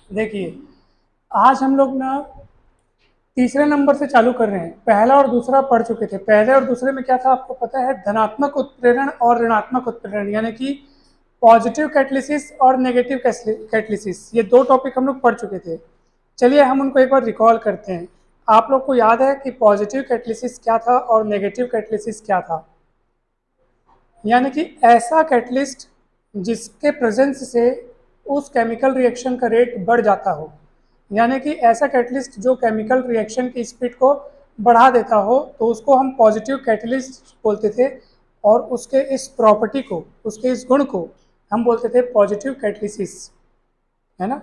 देखिए, आज हम लोग ना तीसरे नंबर से चालू कर रहे हैं। पहला और दूसरा पढ़ चुके थे। पहले और दूसरे में क्या था आपको पता है? धनात्मक उत्प्रेरण और ऋणात्मक उत्प्रेरण, यानी कि पॉजिटिव कैटलिसिस और नेगेटिव कैटलिसिस, ये दो टॉपिक हम लोग पढ़ चुके थे। चलिए हम उनको एक बार रिकॉल करते हैं। आप लोग को याद है कि पॉजिटिव कैटलिसिस क्या था और नेगेटिव कैटलिसिस क्या था? यानी कि ऐसा कैटलिस्ट जिसके प्रेजेंस से उस केमिकल रिएक्शन का रेट बढ़ जाता हो, यानी कि ऐसा कैटलिस्ट जो केमिकल रिएक्शन की स्पीड को बढ़ा देता हो, तो उसको हम पॉजिटिव कैटलिस्ट बोलते थे। और उसके इस प्रॉपर्टी को, उसके इस गुण को हम बोलते थे पॉजिटिव कैटलिसिस, है ना।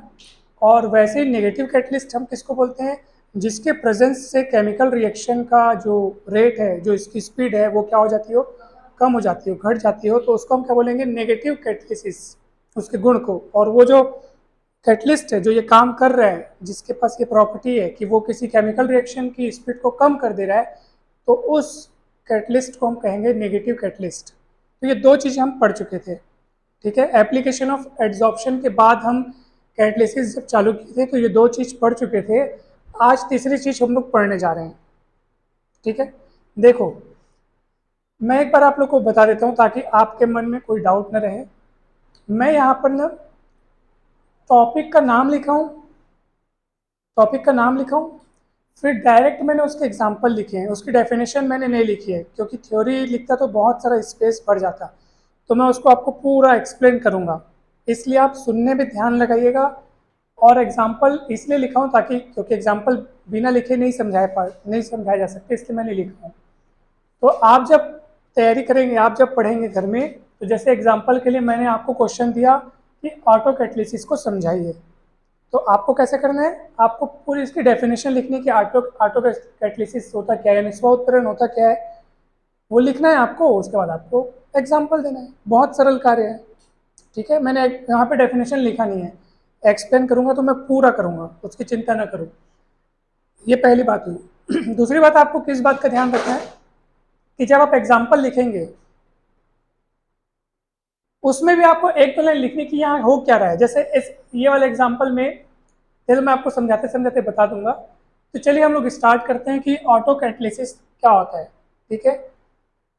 और वैसे ही नेगेटिव कैटलिस्ट हम किसको बोलते हैं? जिसके प्रेजेंस से केमिकल रिएक्शन का जो रेट है, जो इसकी स्पीड है, वो क्या हो जाती हो? कम हो जाती हो, घट जाती हो, तो उसको हम क्या बोलेंगे? नेगेटिव कैटलिसिस, उसके गुण को। और वो जो कैटलिस्ट है जो ये काम कर रहा है, जिसके पास ये प्रॉपर्टी है कि वो किसी केमिकल रिएक्शन की स्पीड को कम कर दे रहा है, तो उस कैटलिस्ट को हम कहेंगे नेगेटिव कैटलिस्ट। तो ये दो चीज़ें हम पढ़ चुके थे, ठीक है। एप्लीकेशन ऑफ एड्जॉर्प्शन के बाद हम कैटलिसिस जब चालू किए थे तो ये दो चीज़ पढ़ चुके थे। आज तीसरी चीज़ हम लोग पढ़ने जा रहे हैं, ठीक है। देखो, मैं एक बार आप लोग को बता देता हूँ ताकि आपके मन में कोई डाउट न रहे। मैं यहाँ पर ना टॉपिक का नाम लिखा हूँ, टॉपिक का नाम लिखा हूँ, फिर डायरेक्ट मैंने उसके एग्जाम्पल लिखे हैं। उसकी डेफिनेशन मैंने नहीं लिखी है, क्योंकि थ्योरी लिखता तो बहुत सारा स्पेस भर जाता, तो मैं उसको आपको पूरा एक्सप्लेन करूँगा। इसलिए आप सुनने में ध्यान लगाइएगा। और एग्जाम्पल इसलिए लिखा हूँ ताकि, क्योंकि एग्जाम्पल बिना लिखे नहीं समझाया जा सकते, इसलिए मैंने लिखा हूँ। तो आप जब तैयारी करेंगे, आप जब पढ़ेंगे घर में, तो जैसे एग्जाम्पल के लिए मैंने आपको क्वेश्चन दिया कि ऑटो कैटलिसिस को समझाइए, तो आपको कैसे करना है? आपको पूरी इसकी डेफिनेशन लिखनी कि ऑटो ऑटो कैटलिसिस होता क्या है, यानी स्व उत्प्रेरण होता क्या है, वो लिखना है आपको। उसके बाद आपको एग्जाम्पल देना है। बहुत सरल कार्य है, ठीक है। मैंने यहाँ पे डेफिनेशन लिखा नहीं है, एक्सप्लेन करूँगा तो मैं पूरा करूँगा, उसकी चिंता ना करूँ। ये पहली बात हुई। दूसरी बात, आपको किस बात का ध्यान रखना है कि जब आप एग्जाम्पल लिखेंगे, उसमें भी आपको एक तो लाइन लिखनी कि यहाँ हो क्या रहा है। जैसे इस ये वाले एग्जाम्पल में, जैसे मैं आपको समझाते समझाते बता दूंगा। तो चलिए हम लोग स्टार्ट करते हैं कि ऑटो कैटलिसिस क्या होता है, ठीक है।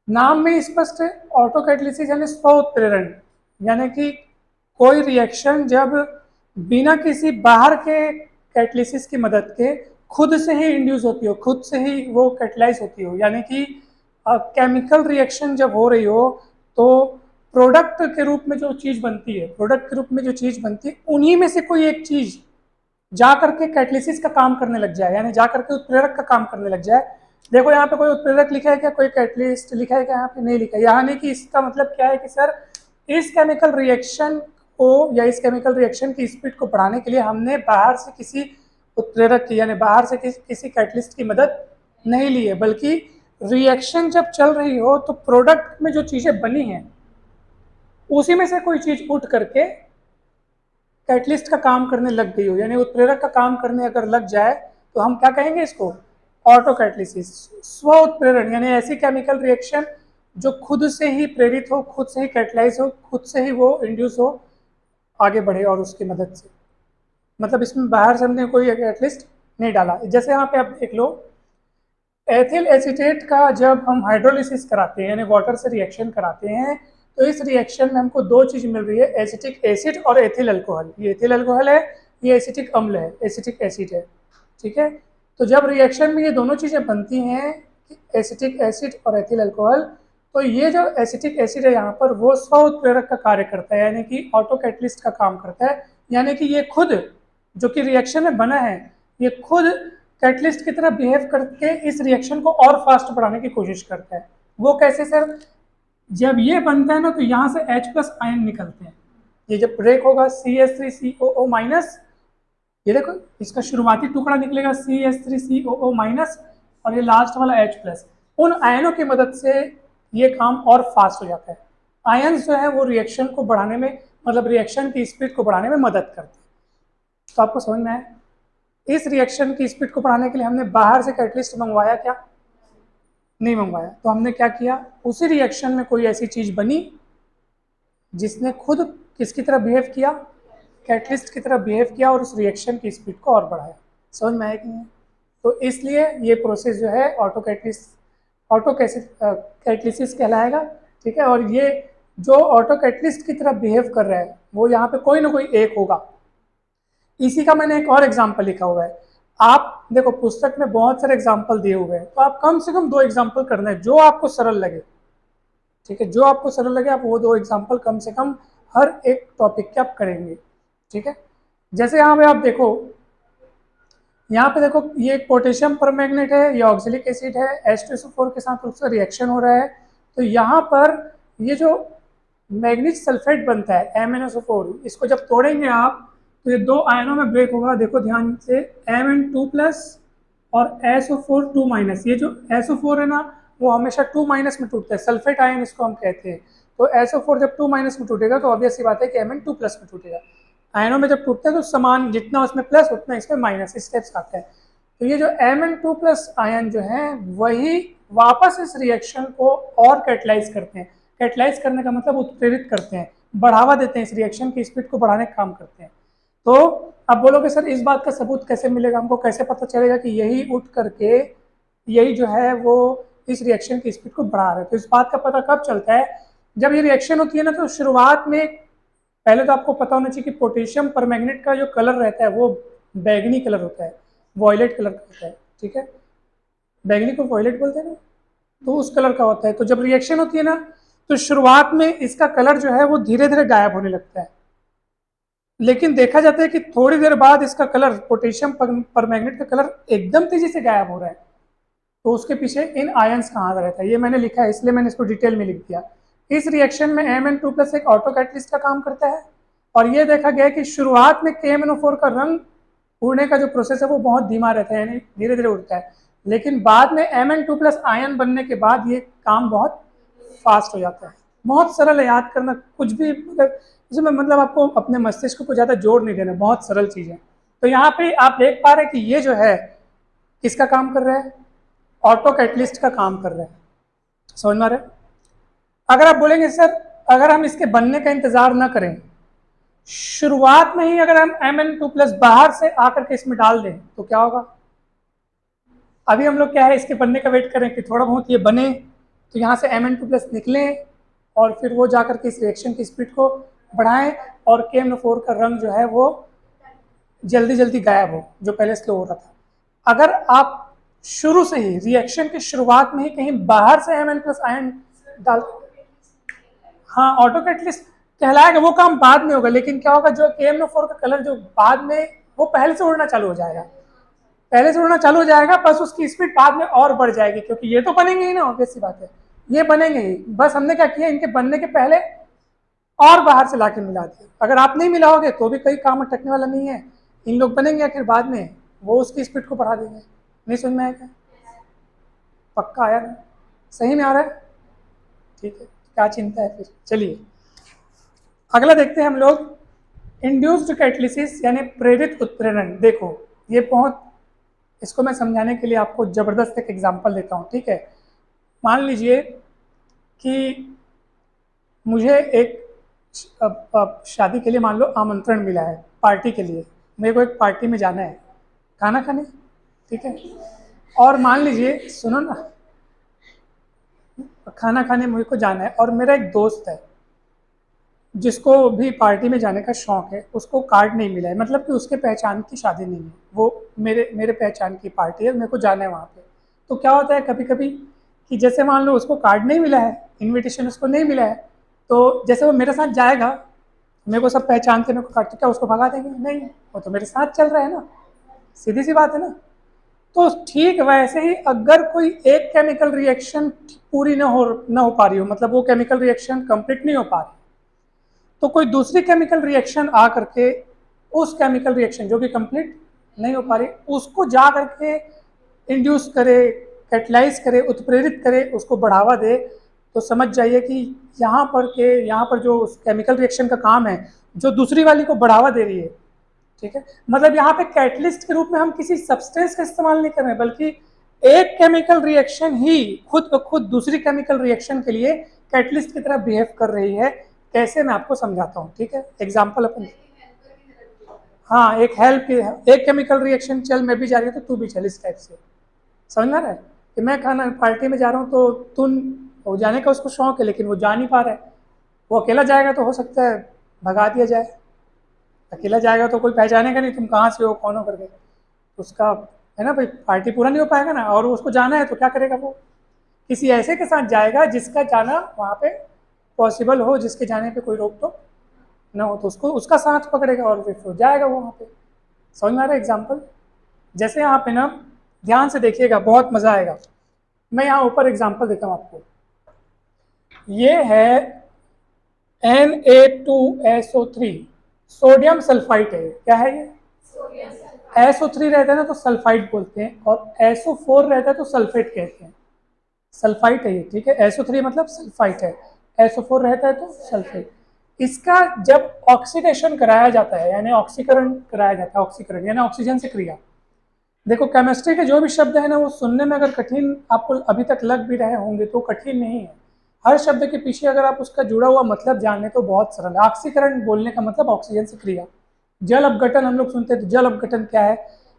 नाम में स्पष्ट है, ऑटो कैटलिसिस यानी स्व उत्प्रेरण, यानी कि कोई रिएक्शन जब बिना किसी बाहर के कैटलिसिस की मदद के खुद से ही इंड्यूस होती हो, खुद से ही वो कैटलाइज होती हो, यानी कि केमिकल रिएक्शन जब हो रही हो, तो प्रोडक्ट के रूप में जो चीज़ बनती है, प्रोडक्ट के रूप में जो चीज़ बनती है, उन्हीं में से कोई एक चीज़ जा करके कैटलिसिस का काम करने लग जाए, यानी जा करके उत्प्रेरक का काम करने लग जाए। देखो यहाँ पे कोई उत्प्रेरक लिखा है क्या? कोई कैटलिस्ट लिखा है क्या? यहाँ पे नहीं लिखा है। यानी कि इसका मतलब क्या है कि सर, इस केमिकल रिएक्शन को या इस केमिकल रिएक्शन की स्पीड को बढ़ाने के लिए हमने बाहर से किसी उत्प्रेरक की, यानी बाहर से किसी कैटलिस्ट की मदद नहीं ली है, बल्कि रिएक्शन जब चल रही हो तो प्रोडक्ट में जो चीज़ें बनी हैं उसी में से कोई चीज़ उठ करके कैटलिस्ट का काम करने लग गई हो, यानी उत्प्रेरक का काम करने अगर लग जाए, तो हम क्या कहेंगे इसको? Auto catalysis. स्व उत्प्रेरण यानी ऐसी केमिकल रिएक्शन जो खुद से ही प्रेरित हो, खुद से ही कैटलाइज हो, खुद से ही वो इंड्यूस हो, आगे बढ़े और उसकी मदद से। मतलब इसमें बाहर से हमने कोई कैटलिस्ट नहीं डाला। जैसे यहाँ पे आप देख लो, एथिल एसीटेट का जब हम हाइड्रोलिसिस कराते हैं, यानी वाटर से रिएक्शन कराते हैं, तो इस रिएक्शन में हमको दो चीज़ मिल रही है, एसिटिक एसिड और एथिल अल्कोहल। ये एथिल अल्कोहल है, ये एसिटिक अम्ल है, एसिटिक एसिड है, ठीक है। तो जब रिएक्शन में ये दोनों चीज़ें बनती हैं, एसिटिक एसिड और एथिल अल्कोहल, तो ये जो एसिटिक एसिड है यहाँ पर, वो स्व उत्प्रेरक का कार्य करता है, यानी कि ऑटो कैटलिस्ट का काम करता है। यानी कि ये खुद जो कि रिएक्शन में बना है, ये खुद कैटलिस्ट की तरह बिहेव करके इस रिएक्शन को और फास्ट बढ़ाने की कोशिश करता है। वो कैसे सर? जब ये बनता है ना, तो यहाँ से H प्लस आयन निकलते हैं। ये जब ब्रेक होगा CH3COO माइनस, ये देखो इसका शुरुआती टुकड़ा निकलेगा CH3COO माइनस, और ये लास्ट वाला H प्लस। उन आयनों की मदद से ये काम और फास्ट हो जाता है। आयन्स जो है वो रिएक्शन को बढ़ाने में, मतलब रिएक्शन की स्पीड को बढ़ाने में मदद करते हैं। तो आपको समझ में आया? इस रिएक्शन की स्पीड को बढ़ाने के लिए हमने बाहर से कैटलिस्ट मंगवाया क्या? नहीं मंगवाया। तो हमने क्या किया? उसी रिएक्शन में कोई ऐसी चीज़ बनी जिसने खुद किसकी तरह बिहेव किया? कैटलिस्ट की तरह बिहेव किया और उस रिएक्शन की स्पीड को और बढ़ाया। समझ में आया कि नहीं? तो इसलिए ये प्रोसेस जो है ऑटो कैटलिसिस कहलाएगा। ठीक है, और ये जो ऑटो कैटलिस्ट की तरह बिहेव कर रहा है वो यहाँ पे कोई ना कोई एक होगा। इसी का मैंने एक और एग्जाम्पल लिखा हुआ है। आप देखो पुस्तक में बहुत सारे एग्जाम्पल दिए हुए हैं, तो आप कम से कम 2 एग्जाम्पल करना है जो आपको सरल लगे। ठीक है, जो आपको सरल लगे आप वो 2 एग्जाम्पल कम से कम हर एक टॉपिक के आप करेंगे। ठीक है, जैसे यहाँ पे आप देखो, यहाँ पे देखो ये एक पोटेशियम परमैंगनेट है, ये ऑक्जेलिक एसिड है, H2SO4 के साथ उसका रिएक्शन हो रहा है। तो यहाँ पर ये जो मैग्नीज सल्फेट बनता है MnSO4, इसको जब तोड़ेंगे आप तो ये 2 आयनों में ब्रेक होगा। देखो ध्यान से, Mn2+ और SO4 2-। ये जो SO4 है ना वो हमेशा 2- में टूटता है, सल्फेट आयन इसको हम कहते हैं। तो SO4 जब 2- में टूटेगा तो ऑब्वियस सी बात है कि Mn2+ में टूटेगा। आयनों में जब टूटते हैं तो समान, जितना उसमें प्लस उतना इसमें माइनस, इस स्टेप्स आता है। तो ये जो Mn2+ आयन जो है वही वापस इस रिएक्शन को और कैटलाइज करते हैं। कैटलाइज करने का मतलब उत्प्रेरित करते हैं, बढ़ावा देते हैं, इस रिएक्शन की स्पीड को बढ़ाने का काम करते हैं। तो अब बोलोगे सर इस बात का सबूत कैसे मिलेगा, हमको कैसे पता चलेगा कि यही उठ करके यही जो है वो इस रिएक्शन की स्पीड को बढ़ा रहा है? तो इस बात का पता कब चलता है, जब ये रिएक्शन होती है ना, तो शुरुआत में पहले तो आपको पता होना चाहिए कि पोटेशियम परमैंगनेट का जो कलर रहता है वो बैगनी कलर होता है, वॉयलेट कलर का होता है। ठीक है, बैगनी को वॉयलेट बोलते हैं ना, तो उस कलर का होता है। तो जब रिएक्शन होती है ना तो शुरुआत में इसका कलर जो है वो धीरे धीरे गायब होने लगता है, लेकिन देखा जाता है कि थोड़ी देर बाद इसका कलर, पोटेशियम परमैंगनेट का कलर एकदम तेजी से गायब हो रहा है। तो उसके पीछे इन आयंस का हाथ रहता है, ये मैंने लिखा है इसलिए मैंने इसको डिटेल में लिख दिया। इस रिएक्शन में Mn2+ एक ऑटो कैटलिस्ट का काम करता है, और ये देखा गया कि शुरुआत में KMnO4 का रंग उड़ने का जो प्रोसेस है वो बहुत धीमा रहता है, यानी धीरे धीरे उड़ता है, लेकिन बाद में Mn2+ आयन बनने के बाद ये काम बहुत फास्ट हो जाता है। बहुत सरल है, याद करना कुछ भी, इसमें मतलब आपको अपने मस्तिष्क को ज़्यादा जोर नहीं देना, बहुत सरल चीज़ है। तो यहाँ पे आप देख पा रहे हैं कि ये जो है किसका काम कर रहा है, ऑटो कैटलिस्ट का काम कर रहा है। समझ में आ रहा है? अगर आप बोलेंगे सर अगर हम इसके बनने का इंतजार ना करें, शुरुआत में ही अगर हम Mn2+ बाहर से आकर के इसमें डाल दें तो क्या होगा? अभी हम लोग क्या है, इसके बनने का वेट करें कि थोड़ा बहुत ये बने, तो यहाँ से Mn2+ निकले और फिर वो जाकर के इस रिएक्शन की स्पीड को बढ़ाएं और KMnO4 का रंग जो है वो जल्दी जल्दी गायब हो, जो पहले स्लो हो रहा था। अगर आप शुरू से ही रिएक्शन की शुरुआत में ही कहीं बाहर से Mn+ आयन डाल, हाँ ऑटो कैटलिस्ट कहलाएगा, वो काम बाद में होगा। लेकिन क्या होगा, जो KMnO4 का कलर जो बाद में, वो पहले से उड़ना चालू हो जाएगा, पहले से उड़ना चालू हो जाएगा, बस उसकी स्पीड बाद में और बढ़ जाएगी, क्योंकि ये तो बनेंगे ही ना, ऑब्वियस सी बात है, ये बनेंगे ही। बस हमने क्या किया, इनके बनने के पहले और बाहर से लाके मिला दिया। अगर आप नहीं मिलाओगे तो भी कोई काम अटकने वाला नहीं है, इन लोग बनेंगे फिर बाद में वो उसकी स्पीड को बढ़ा देंगे। नहीं समझ में आया क्या? पक्का आया ना? सही में आ रहा है? ठीक है, क्या चिंता है फिर। चलिए अगला देखते हैं हम लोग, इंड्यूस्ड कैटलिसिस यानी प्रेरित उत्प्रेरण। देखो ये बहुत, इसको मैं समझाने के लिए आपको जबरदस्त एक एग्जांपल देता हूँ। ठीक है, मान लीजिए कि मुझे एक शादी के लिए मान लो आमंत्रण मिला है, पार्टी के लिए, मेरे को एक पार्टी में जाना है खाना खाने। ठीक है, और मान लीजिए, सुनो ना, खाना खाने मुझे को जाना है और मेरा एक दोस्त है जिसको भी पार्टी में जाने का शौक है, उसको कार्ड नहीं मिला है, मतलब कि उसके पहचान की शादी नहीं है, वो मेरे पहचान की पार्टी है, मेरे को जाना है वहाँ पे। तो क्या होता है कभी कभी कि जैसे मान लो उसको कार्ड नहीं मिला है, इनविटेशन उसको नहीं मिला है, तो जैसे वो मेरे साथ जाएगा, मेरे को सब पहचानते, मेरे को कार्ड, तो क्या उसको भगा देंगे? नहीं, वो तो मेरे साथ चल रहा है ना, सीधी सी बात है ना। तो ठीक वैसे ही अगर कोई एक केमिकल रिएक्शन पूरी ना हो पा रही हो, मतलब वो केमिकल रिएक्शन कंप्लीट नहीं हो पा रही, तो कोई दूसरी केमिकल रिएक्शन आ करके उस केमिकल रिएक्शन जो कि कंप्लीट नहीं हो पा रही उसको जा करके इंड्यूस करे, कैटलाइज करे, उत्प्रेरित करे, उसको बढ़ावा दे, तो समझ जाइए कि यहाँ पर जो केमिकल रिएक्शन का काम है, जो दूसरी वाली को बढ़ावा दे रही है। ठीक है, मतलब यहाँ पे कैटलिस्ट के रूप में हम किसी सब्सटेंस का इस्तेमाल नहीं कर रहे, बल्कि एक केमिकल रिएक्शन ही खुद ब खुद दूसरी केमिकल रिएक्शन के लिए कैटलिस्ट की तरह बिहेव कर रही है। कैसे, मैं आपको समझाता हूँ। ठीक है, एग्जाम्पल अपन, हाँ, एक हेल्प की, एक केमिकल रिएक्शन चल मैं भी जा रही हूँ तो तू भी चल, इस टाइप से। समझ में आ रहा है कि मैं खाना पार्टी में जा रहा हूँ तो तुम, वो जाने का उसको शौक है लेकिन वो जा नहीं पा रहा है। वो अकेला जाएगा तो हो सकता है भगा दिया जाए, अकेला जाएगा तो कोई पहचानेगा नहीं तुम कहाँ से हो कौन हो करके, उसका है ना भाई, पार्टी पूरा नहीं हो पाएगा ना। और उसको जाना है तो क्या करेगा, वो किसी ऐसे के साथ जाएगा जिसका जाना वहाँ पे पॉसिबल हो, जिसके जाने पे कोई रोक टोक ना हो, तो उसको उसका साथ पकड़ेगा और फिर जाएगा वो वहाँ पे। समझ में आ रहा है एग्जाम्पल? जैसे यहाँ पे ना ध्यान से देखिएगा, बहुत मजा आएगा। मैं यहाँ ऊपर एग्जाम्पल देता हूँ आपको। ये है Na2SO3, सोडियम सल्फाइड है। क्या है ये? SO3 रहता है ना तो सल्फाइड बोलते हैं, और SO4 रहता है तो सल्फेट कहते हैं। सल्फाइड है ये, ठीक है। SO3 मतलब सल्फाइड है, SO4 रहता है तो सल्फेट। इसका जब ऑक्सीडेशन कराया जाता है, यानी ऑक्सीकरण कराया जाता है, ऑक्सीकरण यानी ऑक्सीजन से क्रिया। देखो केमिस्ट्री के जो भी शब्द है ना, वो सुनने में अगर कठिन आपको अभी तक लग भी रहे होंगे तो कठिन नहीं है। हर शब्द के पीछे अगर आप उसका जुड़ा हुआ मतलब जान लें तो बहुत सरल है। ऑक्सीकरण बोलने का मतलब ऑक्सीजन से क्रिया। जल अपघटन हम लोग सुनते हैं, तो जल अपघटन क्या है?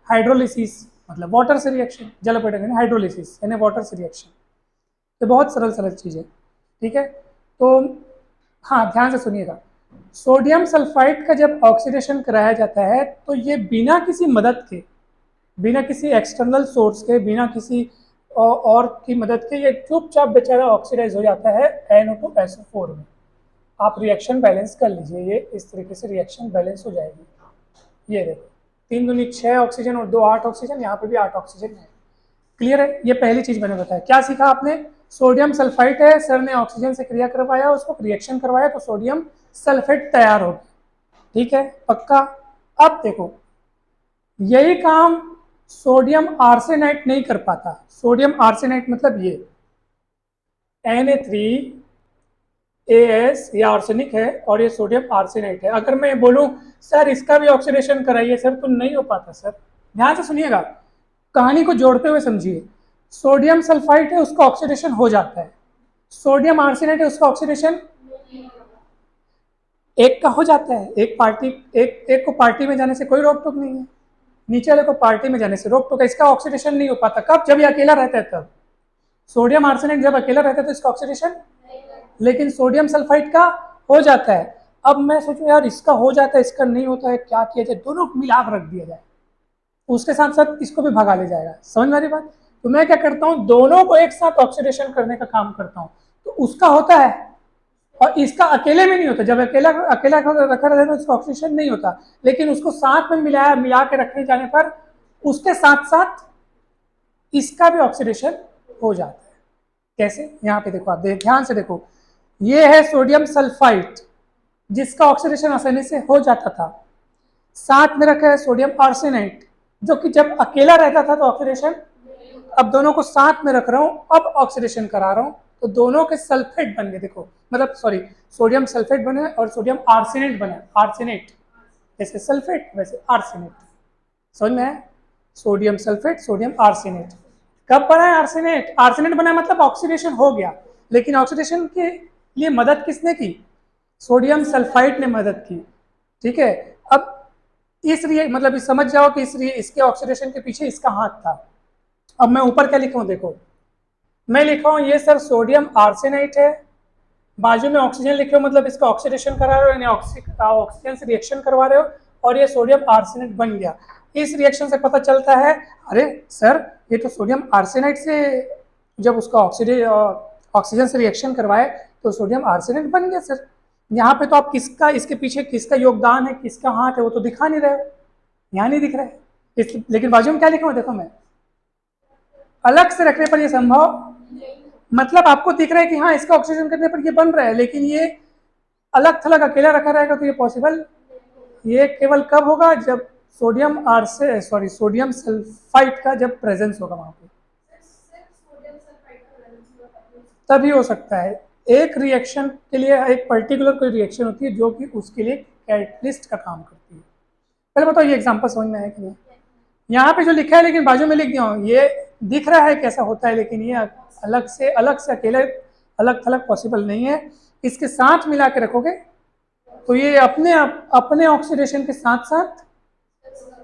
हाइड्रोलिसिस मतलब वाटर से रिएक्शन, जल अपघटन यानी हाइड्रोलिसिस यानी वाटर से रिएक्शन। तो बहुत सरल सरल चीज़ है, ठीक है। तो हाँ, ध्यान से सुनिएगा। सोडियम सल्फाइड का जब ऑक्सीडेशन कराया जाता है तो ये बिना किसी मदद के, बिना किसी एक्सटर्नल सोर्स के, बिना किसी और की मदद के, ये चुपचाप बेचारा ऑक्सीडाइज हो जाता है Na2SO4 में। आप रिएक्शन बैलेंस कर लीजिए, ये इस तरीके से रिएक्शन बैलेंस हो जाएगी। ये देखो 3 दूनी 6 ऑक्सीजन और 2 8 ऑक्सीजन, यहाँ पे भी 8 ऑक्सीजन है। क्लियर है? ये पहली चीज मैंने बताया। क्या सीखा आपने? सोडियम सल्फाइड है, सर ने ऑक्सीजन से क्रिया करवाया, उसको रिएक्शन करवाया तो सोडियम सल्फेट तैयार हो गया। ठीक है, पक्का? अब देखो, यही काम सोडियम आर्सेनाइट नहीं कर पाता। सोडियम आर्सेनाइट मतलब ये Na3AS, ये आर्सेनिक है और ये सोडियम आर्सेनाइट है। अगर मैं बोलूं सर इसका भी ऑक्सीडेशन कराइए सर, तो नहीं हो पाता सर। ध्यान से सुनिएगा, कहानी को जोड़ते हुए समझिए। सोडियम सल्फाइड है, उसका ऑक्सीडेशन हो जाता है। सोडियम आर्सेनाइट है, उसका ऑक्सीडेशन एक का हो जाता है। एक को पार्टी में जाने से कोई रोक टोक नहीं है, नीचे वाले को पार्टी में जाने से रोक टोक है। इसका ऑक्सीडेशन नहीं हो पाता। कब? जब ये अकेला रहता है तब। सोडियम आर्सेनाइड जब अकेला रहता है तो इसका ऑक्सीडेशन, लेकिन सोडियम सल्फाइड का हो जाता है। अब मैं सोचूं यार इसका हो जाता है इसका नहीं होता है, क्या किया जाए? दोनों मिला कर रख दिया जाए, उसके साथ साथ इसको भी भगा ले जाएगा। समझ में आ रही बात? तो मैं क्या करता हूँ, दोनों को एक साथ ऑक्सीडेशन करने का काम करता हूँ, तो उसका होता है और इसका अकेले में नहीं होता। जब अकेला अकेला रखा रहता है तो उसका ऑक्सीडेशन नहीं होता, लेकिन उसको साथ में मिला के रखने जाने पर उसके साथ साथ इसका भी ऑक्सीडेशन हो जाता है। कैसे? यहाँ पे देखो, आप ध्यान से देखो, ये है सोडियम सल्फाइड जिसका ऑक्सीडेशन आसानी से हो जाता था। साथ में रखा है सोडियम आर्सेनाइट जो कि जब अकेला रहता था तो ऑक्सीडेशन, अब दोनों को साथ में रख रहा हूं, अब ऑक्सीडेशन करा रहा हूं, तो दोनों के सल्फेट बन गए। देखो मतलब सॉरी, सोडियम सल्फेट बने और सोडियम आर्सेनेट बना। आर्सेनेट जैसे सल्फेट वैसे आर्सेनेट। समझ में है? Sodium sulphate, sodium arsenate. कब बना है आर्सेनेट? आर्सेनेट बना मतलब ऑक्सीडेशन हो गया, लेकिन ऑक्सीडेशन के लिए मदद किसने की? सोडियम सल्फाइड ने मदद की। ठीक है, अब मतलब इस समझ जाओ कि इसके ऑक्सीडेशन के पीछे इसका हाथ था। अब मैं ऊपर क्या लिखा हूं, देखो मैं लिखा हूं ये सर सोडियम आर्सेनाइट है, बाजू में ऑक्सीजन लिखे हो मतलब इसका ऑक्सीडेशन करा रहे हो, यानी ऑक्सीजन से रिएक्शन करवा रहे हो, और ये सोडियम आर्सेनाइट बन गया। इस रिएक्शन से पता चलता है अरे सर ये तो सोडियम आर्सेनाइट से जब उसका ऑक्सीजन से रिएक्शन करवाए तो सोडियम आर्सेनाइट बन गया सर। यहाँ पे तो आप किसका, इसके पीछे किसका योगदान है, किसका हाथ है, वो तो दिखा नहीं रहे हो, यहाँ नहीं दिख रहा है। लेकिन बाजू में क्या लिखा हूँ देखो, मैं अलग से रखने पर ये संभव, मतलब आपको दिख रहा है कि हाँ इसका ऑक्सीजन करने पर ये बन रहा है, लेकिन ये अलग थलग अकेला रखा रहेगा तो ये पॉसिबल, ये केवल कब होगा जब सोडियम सल्फाइड का जब प्रेजेंस होगा वहां पे, तभी हो सकता है। एक रिएक्शन के लिए एक पर्टिकुलर कोई रिएक्शन होती है जो कि उसके लिए कैटलिस्ट का काम करती है। पहले बताओ ये एग्जांपल समझ में आया कि नहीं? यहाँ पे जो लिखा है लेकिन बाजू में लिख दिया हूँ, ये दिख रहा है कैसा होता है, लेकिन ये अलग से अकेले अलग थलग पॉसिबल नहीं है। इसके साथ मिला के रखोगे तो ये अपने ऑक्सीडेशन के साथ साथ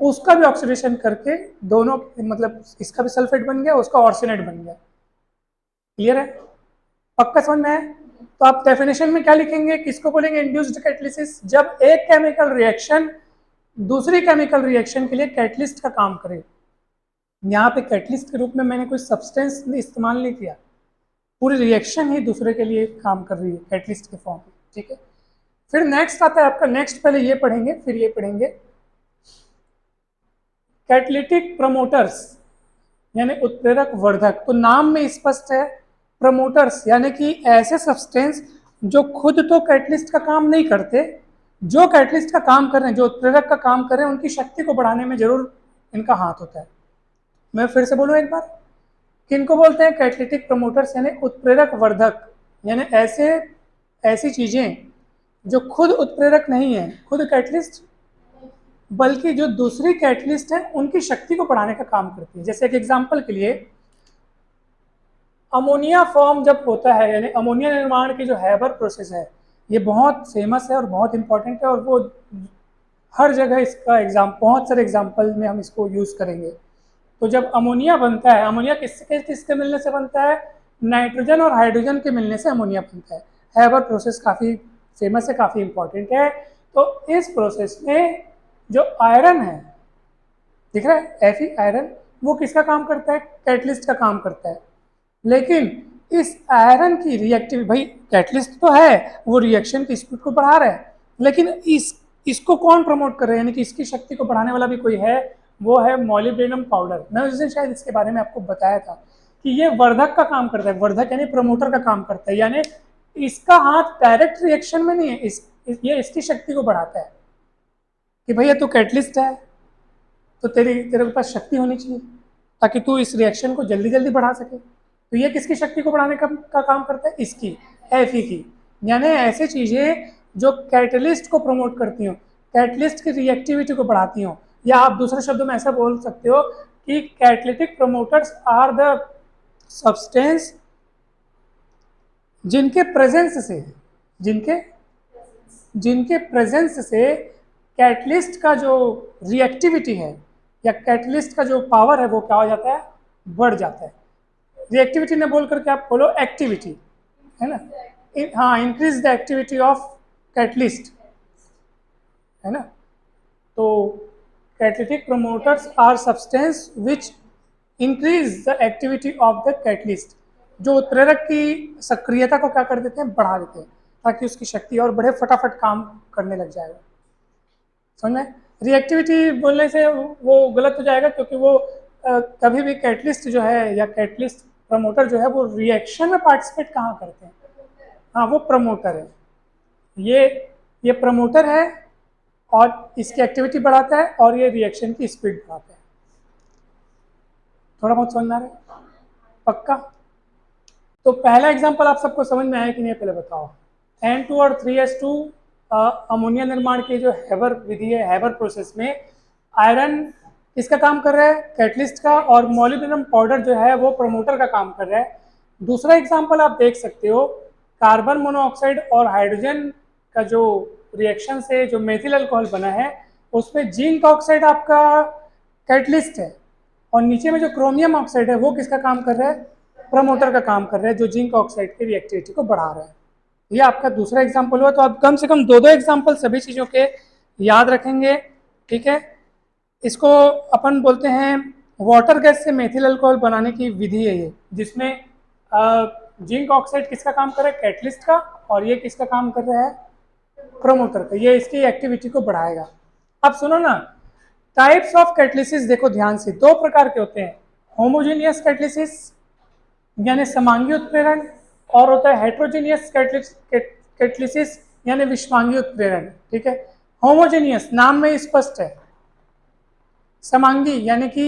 उसका भी ऑक्सीडेशन करके दोनों, मतलब इसका भी सल्फेट बन गया, उसका ऑर्सिनेट बन गया। क्लियर है? पक्का समझ में है? तो आप डेफिनेशन में क्या लिखेंगे, किसको बोलेंगे इंड्यूस्ड कैटालिसिस? जब एक केमिकल रिएक्शन दूसरी केमिकल रिएक्शन के लिए कैटलिस्ट का काम करे। यहाँ पे कैटलिस्ट के रूप में मैंने कोई सब्सटेंस इस्तेमाल नहीं किया, पूरी रिएक्शन ही दूसरे के लिए काम कर रही है कैटलिस्ट के फॉर्म में। ठीक है, फिर नेक्स्ट आता है आपका, नेक्स्ट पहले ये पढ़ेंगे फिर ये पढ़ेंगे, कैटलिटिक प्रमोटर्स यानी उत्प्रेरक वर्धक। तो नाम में स्पष्ट है, प्रमोटर्स यानी कि ऐसे सब्सटेंस जो खुद तो कैटलिस्ट का काम नहीं करते, जो कैटलिस्ट का काम कर रहे हैं, जो उत्प्रेरक का काम कर रहे हैं, उनकी शक्ति को बढ़ाने में जरूर इनका हाथ होता है। मैं फिर से बोलूँ एक बार, किनको बोलते हैं कैटलिटिक प्रमोटर्स यानी उत्प्रेरक वर्धक, यानी ऐसी चीजें जो खुद उत्प्रेरक नहीं है, खुद कैटलिस्ट, बल्कि जो दूसरी कैटलिस्ट है उनकी शक्ति को बढ़ाने का काम करती है। जैसे एक एग्जांपल के लिए, अमोनिया फॉर्म जब होता है, यानी अमोनिया निर्माण की जो हैबर प्रोसेस है, ये बहुत फेमस है और बहुत इंपॉर्टेंट है, और वो हर जगह इसका बहुत सारे एग्जाम्पल में हम इसको यूज़ करेंगे। तो जब अमोनिया बनता है, अमोनिया किसके मिलने से बनता है? नाइट्रोजन और हाइड्रोजन के मिलने से अमोनिया बनता है। हैबर प्रोसेस काफ़ी फेमस है, काफ़ी इंपॉर्टेंट है। तो इस प्रोसेस में जो आयरन है, दिख रहा है Fe आयरन, वो किसका काम करता है? कैटलिस्ट का काम करता है। लेकिन इस आयरन की रिएक्टिव, भाई कैटलिस्ट तो है, वो रिएक्शन की स्पीड को बढ़ा रहा है, लेकिन इसको कौन प्रमोट कर रहा है, यानी कि इसकी शक्ति को बढ़ाने वाला भी कोई है, वो है मॉलिब्डेनम पाउडर। मैं उस दिन शायद इसके बारे में आपको बताया था कि ये वर्धक का काम करता है, वर्धक यानी प्रमोटर का काम करता है, यानी इसका हाथ डायरेक्ट रिएक्शन में नहीं है, ये इसकी शक्ति को बढ़ाता है कि भैया तू कैटलिस्ट है तो तेरे के पास शक्ति होनी चाहिए ताकि तू इस रिएक्शन को जल्दी जल्दी बढ़ा सके। तो ये किसकी शक्ति को बढ़ाने का काम करता है? इसकी, Fe की। यानी ऐसी चीजें जो कैटलिस्ट को प्रमोट करती हो, कैटलिस्ट की रिएक्टिविटी को बढ़ाती हो, या आप दूसरे शब्दों में ऐसा बोल सकते हो कि catalytic promoters are the substance जिनके प्रेजेंस से कैटलिस्ट का जो रिएक्टिविटी है या कैटलिस्ट का जो पावर है वो क्या हो जाता है? बढ़ जाता है। रिएक्टिविटी ने बोल करके आप बोलो एक्टिविटी, है ना? हाँ, increase the activity of catalyst, है ना? तो catalytic promoters are substance which increase the activity of the catalyst, जो उत्प्रेरक की सक्रियता को क्या कर देते हैं? बढ़ा देते हैं, ताकि उसकी शक्ति और बढ़े, फटाफट काम करने लग जाएगा। समझ में? रिएक्टिविटी बोलने से वो गलत हो जाएगा, क्योंकि वो कभी भी कैटलिस्ट जो है या कैटलिस्ट प्रमोटर जो है वो रिएक्शन में पार्टिसिपेट कहाँ करते हैं? हाँ, वो प्रमोटर है। ये प्रमोटर है और इसकी एक्टिविटी बढ़ाता है और ये रिएक्शन की स्पीड बढ़ाता है। थोड़ा बहुत समझ में आ रहा है? पक्का? तो पहला एग्जांपल आप सबको समझ में आया कि नहीं, पहले बताओ। N2 और 3S2 अमोनिया निर्माण की जो हैबर विधि है, हैबर प्रोसेस में आयरन किसका काम कर रहा है? कैटलिस्ट का, और मॉलिब्डेनम पाउडर जो है वो प्रमोटर का काम कर रहा है। दूसरा एग्जांपल आप देख सकते हो, कार्बन मोनोऑक्साइड और हाइड्रोजन का जो रिएक्शन से जो मेथिल अल्कोहल बना है, उसमें जिंक ऑक्साइड आपका कैटलिस्ट है, और नीचे में जो क्रोमियम ऑक्साइड है वो किसका काम कर रहा है? प्रमोटर का काम कर रहा है, जो जिंक ऑक्साइड की रिएक्टिविटी को बढ़ा रहा है। ये आपका दूसरा एग्जाम्पल हुआ। तो आप कम से कम दो एग्जाम्पल सभी चीज़ों के याद रखेंगे, ठीक है? इसको अपन बोलते हैं वाटर गैस से मेथिल अल्कोहल बनाने की विधि है ये, जिसमें जिंक ऑक्साइड किसका काम कर रहा है? कैटलिस्ट का, और ये किसका काम कर रहा है? प्रमोटर का। ये इसकी एक्टिविटी को बढ़ाएगा। अब सुनो ना, टाइप्स ऑफ कैटलिसिस देखो ध्यान से, दो प्रकार के होते हैं, होमोजेनियस कैटलिसिस यानी समांगी उत्प्रेरण, और होता है हेट्रोजेनियस कैटलिसिस यानी विषमांगी उत्प्रेरण। ठीक है? होमोजेनियस नाम में स्पष्ट है, समांगी यानी कि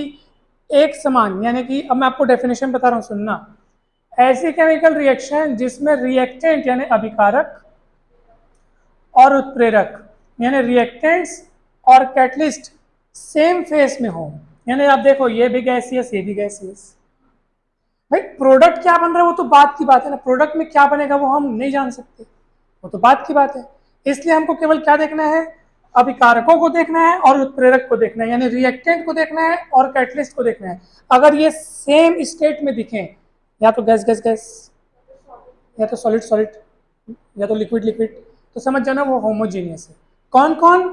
एक समान, यानी कि अब मैं आपको डेफिनेशन बता रहा हूं, सुनना। ऐसी केमिकल रिएक्शन जिसमें रिएक्टेंट यानी अभिकारक और उत्प्रेरक यानी रिएक्टेंट्स और कैटलिस्ट सेम फेस में हो। यानी आप देखो, ये भी गैसियस, ये भी गैसियस। भाई प्रोडक्ट क्या बन रहा है वो तो बात की बात है ना, प्रोडक्ट में क्या बनेगा वो हम नहीं जान सकते, वो तो बात की बात है। इसलिए हमको केवल क्या देखना है? अभिकारकों को देखना है और उत्प्रेरक को देखना है, यानी रिएक्टेंट को देखना है और कैटलिस्ट को देखना है। अगर ये सेम स्टेट में दिखें, या तो गैस गैस गैस, या तो सॉलिड सॉलिड, या तो लिक्विड लिक्विड, तो समझ जाना वो होमोजीनियस है। कौन कौन?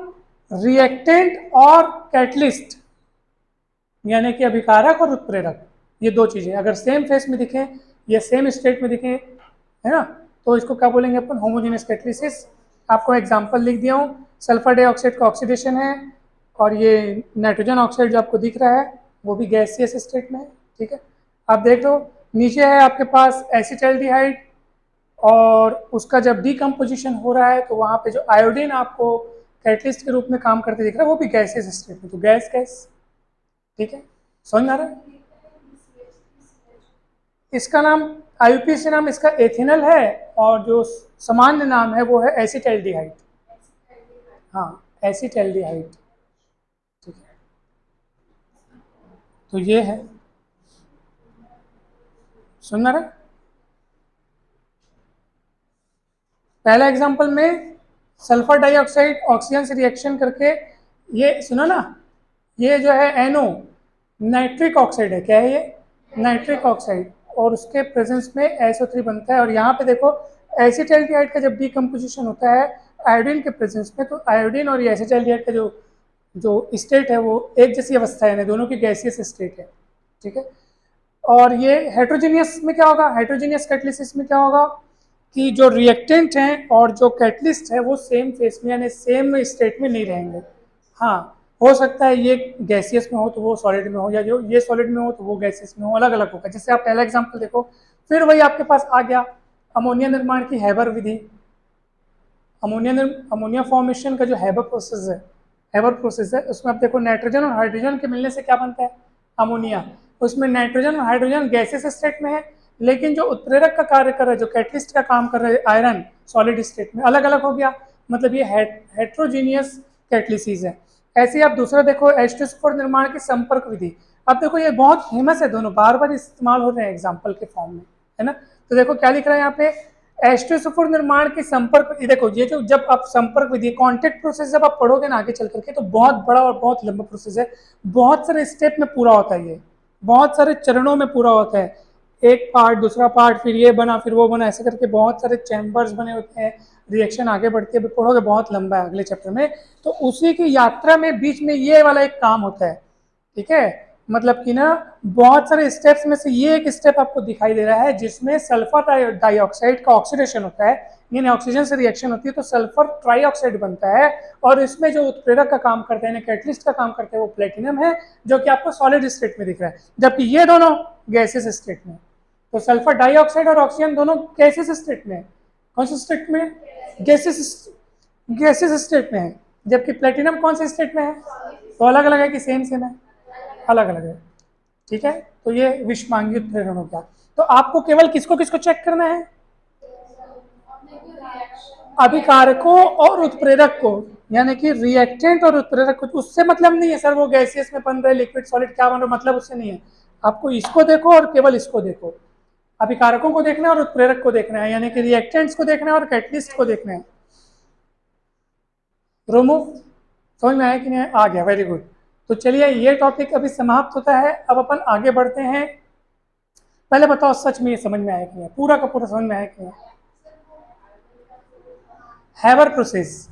रिएक्टेंट और कैटलिस्ट, यानी कि अभिकारक और उत्प्रेरक, ये दो चीजें अगर सेम फेस में दिखें या सेम स्टेट में दिखें, है ना, तो इसको क्या बोलेंगे अपन? Homogeneous catalysis. आपको एग्जांपल लिख दिया हूँ, सल्फर डाइऑक्साइड का ऑक्सीडेशन है, और ये नाइट्रोजन ऑक्साइड जो आपको दिख रहा है वो भी गैसियस स्टेट में है। ठीक है, आप देख लो नीचे है आपके पास एसिटाल्डिहाइड, और उसका जब डीकम्पोजिशन हो रहा है तो वहाँ पे जो आयोडीन आपको कैटलिस्ट के रूप में काम करते दिख रहा है वो भी गैसियस स्टेट में, तो गैस गैस। ठीक है, समझ में आ रहा है? इसका नाम आईयूपीएसी नाम इसका एथिनल है, और जो सामान्य नाम है वो है एसिटाल्डिहाइड। हाँ, एसिटाल्डिहाइड। ठीक है, तो ये है, सुन रहा है? पहला एग्जांपल में सल्फर डाइऑक्साइड ऑक्सीजन से रिएक्शन करके, ये सुना ना, ये जो है NO नाइट्रिक ऑक्साइड है। क्या है ये? नाइट्रिक ऑक्साइड, और उसके प्रेजेंस में SO3 बनता है। और यहाँ पे देखो एसिटाल्डिहाइड का जब डीकम्पोजिशन होता है आयोडीन के प्रेजेंस में, तो आयोडीन और एसिटाल्डिहाइड का जो जो स्टेट है वो एक जैसी अवस्था है, दोनों की गैसियस स्टेट है। ठीक है, और ये हेट्रोजीनियस में क्या होगा? हेट्रोजीनियस कैटलिसिस में क्या होगा कि जो रिएक्टेंट हैं और जो कैटलिस्ट है वो सेम फेस में यानी सेम स्टेट में नहीं रहेंगे। हाँ, हो सकता है ये गैसियस में हो तो वो सॉलिड में हो, या जो ये सॉलिड में हो तो वो गैसियस में हो, अलग अलग होगा। जैसे आप पहला एग्जांपल देखो, फिर वही आपके पास आ गया अमोनिया निर्माण की हैबर विधि। अमोनिया फॉर्मेशन का जो हैबर प्रोसेस है उसमें आप देखो नाइट्रोजन और हाइड्रोजन के मिलने से क्या बनता है? अमोनिया। उसमें नाइट्रोजन और हाइड्रोजन गैसेस स्टेट में है, लेकिन जो उत्प्रेरक का कार्य कर रहा है, जो कैटलिस्ट का काम कर रहा है आयरन, सॉलिड स्टेट में अलग अलग हो गया। मतलब ये हेट्रोजीनियस कैटलिसिस है। ऐसे ही आप दूसरा देखो H2SO4 निर्माण की संपर्क विधि। अब देखो ये बहुत फेमस है, दोनों बार बार इस्तेमाल हो रहे हैं एग्जाम्पल के फॉर्म में, है ना। तो देखो क्या लिख रहा है यहाँ पे, H2SO4 निर्माण की संपर्क, ये देखो ये जो जब आप संपर्क विधि कॉन्टेक्ट प्रोसेस जब आप पढ़ोगे ना आगे चल करके, तो बहुत बड़ा और बहुत लंबा प्रोसेस है, बहुत सारे स्टेप में पूरा होता है, ये बहुत सारे चरणों में पूरा होता है। एक पार्ट, दूसरा पार्ट, फिर ये बना, फिर वो बना, ऐसे करके बहुत सारे चैम्बर्स बने होते हैं, रिएक्शन आगे बढ़ती है, पढ़ोगे बहुत लंबा है अगले चैप्टर में। तो उसी की यात्रा में बीच में ये वाला एक काम होता है। ठीक है, मतलब कि ना बहुत सारे स्टेप्स में से ये एक स्टेप आपको दिखाई दे रहा है जिसमें सल्फर डाइऑक्साइड का ऑक्सीडेशन होता है, यानी ऑक्सीजन से रिएक्शन होती है तो सल्फर ट्राइऑक्साइड बनता है, और इसमें जो उत्प्रेरक का काम करते हैं, कैटलिस्ट का काम करते हैं, वो प्लेटिनम है, जो कि आपको सॉलिड स्टेट में दिख रहा है, जबकि ये दोनों गैसेस स्टेट में। तो सल्फर डाइऑक्साइड और ऑक्सीजन दोनों गैसेस स्टेट में। कौन से स्टेट में? गैसेस स्टेट में है, जबकि प्लेटिनम कौन से स्टेट में है? तो अलग अलग है कि सेम सेम है? अलग अलग है। ठीक है, तो ये विषमांगी उत्प्रेरण हो गया। तो आपको केवल किसको किसको चेक करना है? अभिकारकों और उत्प्रेरक को, यानी कि रिएक्टेंट और उत्प्रेरक को। उससे मतलब नहीं है सर वो गैसियस में बन रहे, लिक्विड सॉलिड क्या बन रहा, मतलब उससे नहीं है। आपको इसको देखो और केवल इसको देखो, अभिकारकों को देखना है और उत्प्रेरक को देखना है, यानी कि रिएक्टेंट्स को देखना है और कैटलिस्ट को देखना है। रोमो समझ में आया कि नहीं? आ गया, वेरी गुड। तो चलिए ये टॉपिक अभी समाप्त होता है, अब अपन आगे बढ़ते हैं। पहले बताओ सच में ये समझ में आया कि नहीं, पूरा का पूरा समझ में आया कि नहीं? Haber process